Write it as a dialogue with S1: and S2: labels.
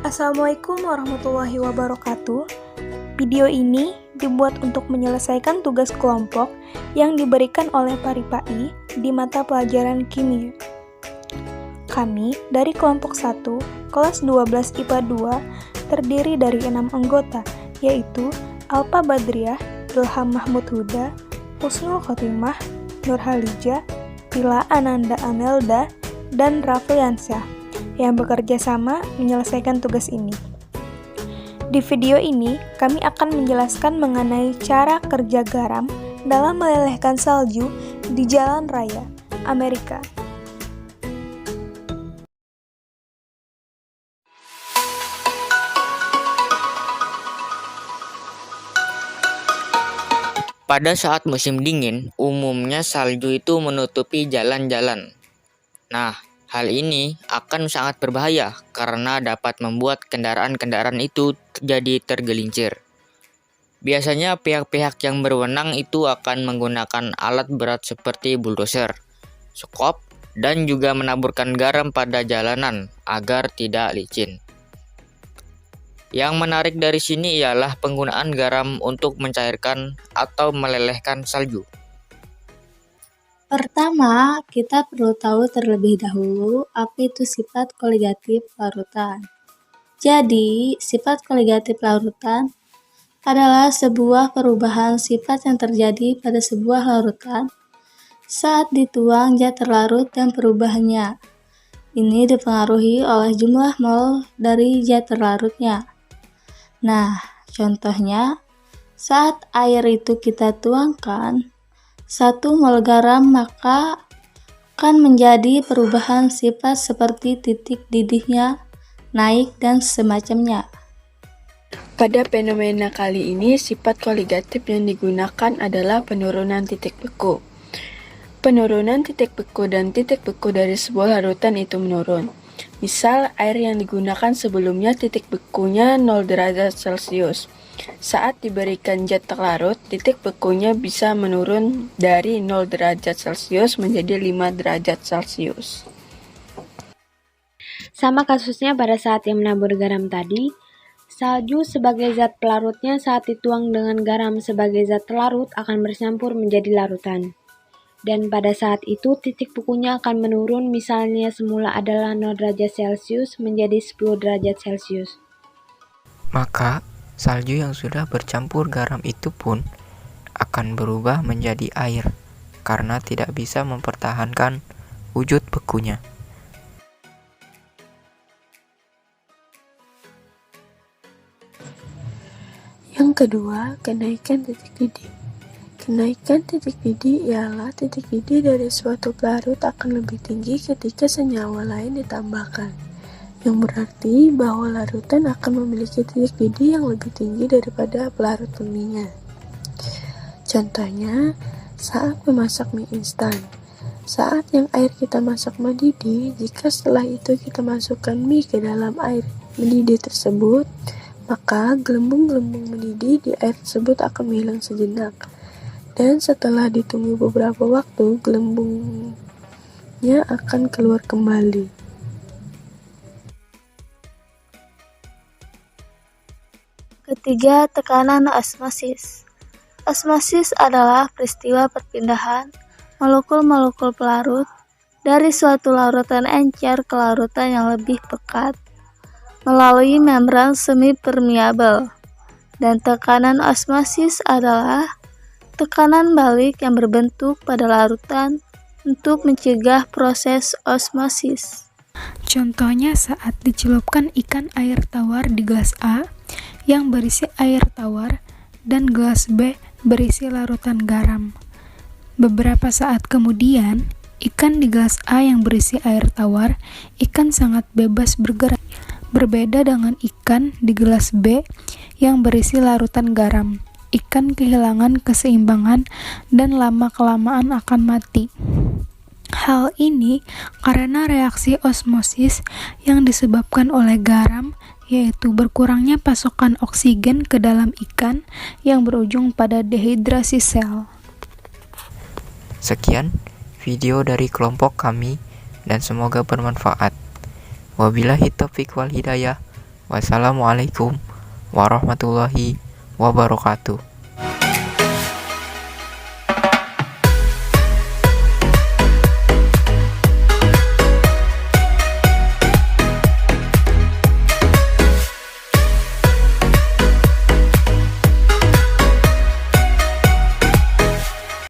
S1: Assalamualaikum warahmatullahi wabarakatuh. Video ini dibuat untuk menyelesaikan tugas kelompok yang diberikan oleh Paripai di mata pelajaran kimia. Kami dari kelompok 1, kelas 12 IPA 2, terdiri dari 6 anggota, yaitu Alpa Badriah, Ilham Mahmud Huda, Husnul Khotimah, Nurhalijah, Pila Ananda Amelda, dan Rafliansyah yang bekerja sama menyelesaikan tugas ini. Di video ini, kami akan menjelaskan mengenai cara kerja garam dalam melelehkan salju di jalan raya, Amerika.
S2: Pada saat musim dingin, umumnya salju itu menutupi jalan-jalan. Nah, hal ini akan sangat berbahaya karena dapat membuat kendaraan-kendaraan itu jadi tergelincir. Biasanya pihak-pihak yang berwenang itu akan menggunakan alat berat seperti bulldozer, skop, dan juga menaburkan garam pada jalanan agar tidak licin. Yang menarik dari sini ialah penggunaan garam untuk mencairkan atau melelehkan salju.
S3: Pertama, kita perlu tahu terlebih dahulu apa itu sifat koligatif larutan. Jadi, sifat koligatif larutan adalah sebuah perubahan sifat yang terjadi pada sebuah larutan saat dituang zat terlarut dan perubahannya. Ini dipengaruhi oleh jumlah mol dari zat terlarutnya. Nah, contohnya, saat air itu kita tuangkan 1 mol garam, maka akan menjadi perubahan sifat seperti titik didihnya, naik, dan semacamnya.
S4: Pada fenomena kali ini, sifat koligatif yang digunakan adalah penurunan titik beku. Penurunan titik beku dan titik beku dari sebuah larutan itu menurun. Misal, air yang digunakan sebelumnya titik bekunya 0 derajat Celcius. Saat diberikan zat terlarut, titik bekunya bisa menurun dari 0 derajat Celcius menjadi 5 derajat Celcius.
S5: Sama kasusnya pada saat yang menabur garam tadi, salju sebagai zat pelarutnya saat dituang dengan garam sebagai zat pelarut akan bercampur menjadi larutan. Dan pada saat itu titik bekunya akan menurun, misalnya semula adalah 0 derajat Celcius menjadi 10 derajat Celcius.
S6: Maka salju yang sudah bercampur garam itu pun akan berubah menjadi air karena tidak bisa mempertahankan wujud bekunya.
S4: Yang kedua, kenaikan titik didih. Kenaikan titik didih ialah titik didih dari suatu pelarut akan lebih tinggi ketika senyawa lain ditambahkan, yang berarti bahwa larutan akan memiliki titik didih yang lebih tinggi daripada pelarut murninya. Contohnya, saat memasak mie instan. Saat yang air kita masak mendidih, jika setelah itu kita masukkan mie ke dalam air mendidih tersebut, maka gelembung-gelembung mendidih di air tersebut akan menghilang sejenak. Dan setelah ditunggu beberapa waktu, gelembungnya akan keluar kembali.
S3: Ketiga, tekanan osmosis. Osmosis adalah peristiwa perpindahan molekul-molekul pelarut dari suatu larutan encer ke larutan yang lebih pekat melalui membran semi-permeabel. Dan tekanan osmosis adalah tekanan balik yang berbentuk pada larutan untuk mencegah proses osmosis.
S1: Contohnya saat dicelupkan ikan air tawar di gelas A yang berisi air tawar dan gelas B berisi larutan garam. Beberapa saat kemudian, ikan di gelas A yang berisi air tawar, ikan sangat bebas bergerak. Berbeda dengan ikan di gelas B yang berisi larutan garam. Ikan kehilangan keseimbangan dan lama-kelamaan akan mati. Hal ini karena reaksi osmosis yang disebabkan oleh garam, yaitu berkurangnya pasokan oksigen ke dalam ikan yang berujung pada dehidrasi sel.
S6: Sekian video dari kelompok kami dan semoga bermanfaat. Wabillahi taufiq wal hidayah. Wassalamualaikum warahmatullahi wabarakatuh.